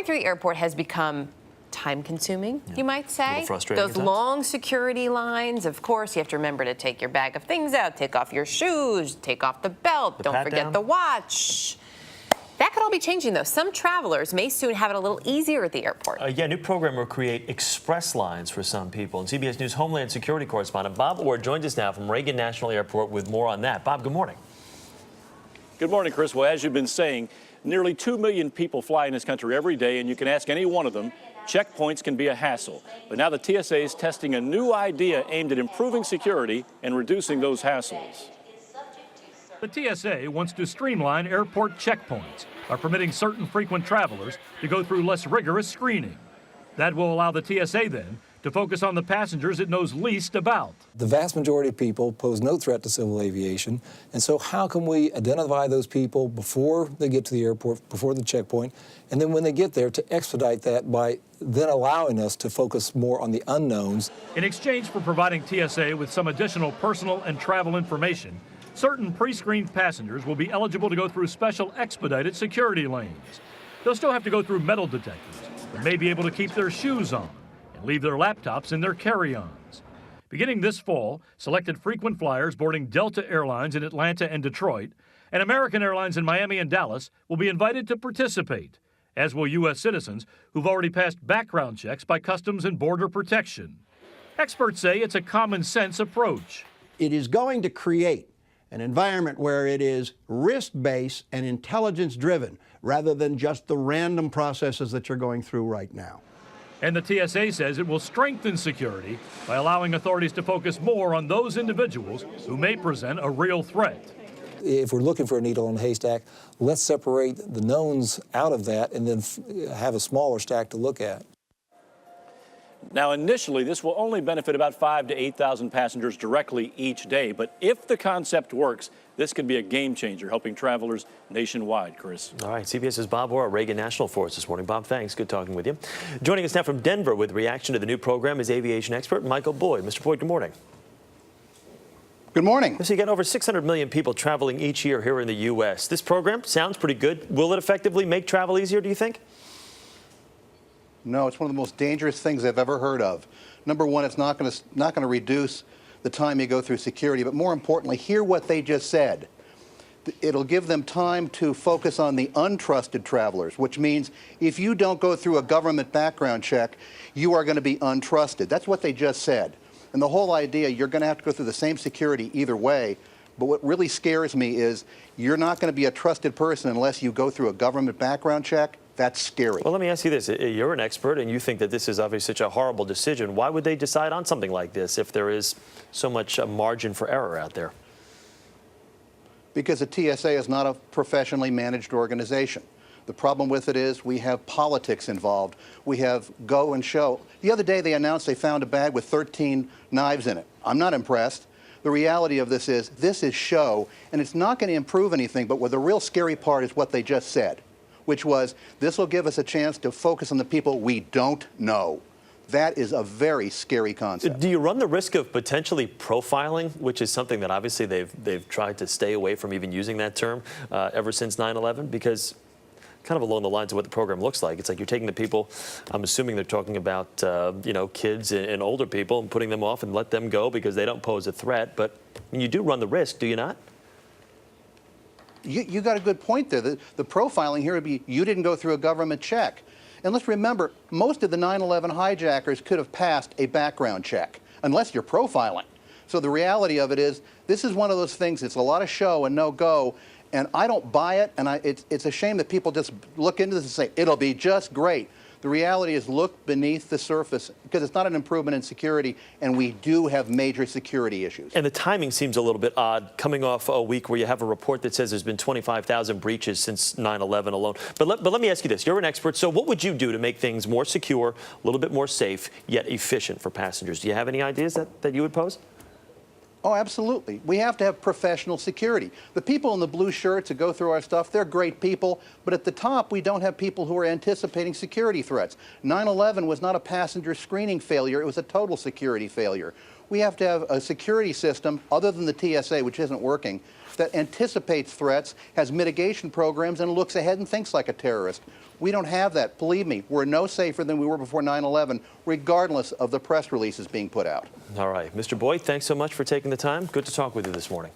Going through the airport has become time-consuming, you might say. A little frustrating Those long security lines, of course, you have to remember to take your bag of things out, take off your shoes, take off the belt, don't forget the watch. That could all be changing, though. Some travelers may soon have it a little easier at the airport. Yeah, a new program will create express lines for some people. And CBS News Homeland Security correspondent Bob Orr joins us now from Reagan National Airport with more on that. Bob, good morning. Good morning, Chris. Well, as you've been saying, nearly 2 million people fly in this country every day, and you can ask any one of them. Checkpoints can be a hassle. But now the TSA is testing a new idea aimed at improving security and reducing those hassles. The TSA wants to streamline airport checkpoints by permitting certain frequent travelers to go through less rigorous screening. That will allow the TSA then to focus on the passengers it knows least about. The vast majority of people pose no threat to civil aviation, and so how can we identify those people before they get to the airport, before the checkpoint, and then when they get there to expedite that by then allowing us to focus more on the unknowns. In exchange for providing TSA with some additional personal and travel information, certain pre-screened passengers will be eligible to go through special expedited security lanes. They'll still have to go through metal detectors, but may be able to keep their shoes on and leave their laptops in their carry-ons. Beginning this fall, selected frequent flyers boarding Delta Airlines in Atlanta and Detroit and American Airlines in Miami and Dallas will be invited to participate, as will U.S. citizens who've already passed background checks by Customs and Border Protection. Experts say it's a common-sense approach. It is going to create an environment where it is risk-based and intelligence-driven rather than just the random processes that you're going through right now. And the TSA says it will strengthen security by allowing authorities to focus more on those individuals who may present a real threat. If we're looking for a needle in a haystack, let's separate the knowns out of that and then have a smaller stack to look at. Now, initially, this will only benefit about 5,000 to 8,000 passengers directly each day. But if the concept works, this could be a game changer, helping travelers nationwide, Chris. All right, CBS's Bob Orr at Reagan National for us this morning. Bob, thanks. Good talking with you. Joining us now from Denver with reaction to the new program is aviation expert Michael Boyd. Mr. Boyd, good morning. Good morning. So you got over 600 million people traveling each year here in the U.S. This program sounds pretty good. Will it effectively make travel easier, do you think? No, it's one of the most dangerous things I've ever heard of. Number one, it's not going to reduce the time you go through security, but more importantly, hear what they just said. It'll give them time to focus on the untrusted travelers, which means if you don't go through a government background check, you are going to be untrusted. That's what they just said. And the whole idea, you're going to have to go through the same security either way. But what really scares me is you're not going to be a trusted person unless you go through a government background check. That's scary. Well, let me ask you this. You're an expert, and you think that this is obviously such a horrible decision. Why would they decide on something like this if there is so much margin for error out there? Because the TSA is not a professionally managed organization. The problem with it is we have politics involved. We have go and show. The other day they announced they found a bag with 13 knives in it. I'm not impressed. The reality of this is show, and it's not going to improve anything, but what the real scary part is what they just said, which was this will give us a chance to focus on the people we don't know. That is a very scary concept. Do you run the risk of potentially profiling, which is something that obviously they've tried to stay away from even using that term ever since 9/11? Because kind of along the lines of what the program looks like, it's like you're taking the people, I'm assuming they're talking about, you know, kids and older people and putting them off and let them go because they don't pose a threat. But you do run the risk, do you not? You got a good point there. The profiling here would be you didn't go through a government check. And let's remember, most of the 9/11 hijackers could have passed a background check, unless you're profiling. So the reality of it is, this is one of those things, it's a lot of show and no go, and I don't buy it, and it's a shame that people just look into this and say, it'll be just great. The reality is look beneath the surface, because it's not an improvement in security, and we do have major security issues. And the timing seems a little bit odd, coming off a week where you have a report that says there's been 25,000 breaches since 9/11 alone. But let me ask you this. You're an expert, so what would you do to make things more secure, a little bit more safe, yet efficient for passengers? Do you have any ideas that you would pose? Oh, absolutely. We have to have professional security. The people in the blue shirts that go through our stuff, they're great people, but at the top, we don't have people who are anticipating security threats. 9/11 was not a passenger screening failure, it was a total security failure. We have to have a security system other than the TSA, which isn't working, that anticipates threats, has mitigation programs, and looks ahead and thinks like a terrorist. We don't have that. Believe me, we're no safer than we were before 9/11, regardless of the press releases being put out. All right. Mr. Boyd, thanks so much for taking the time. Good to talk with you this morning.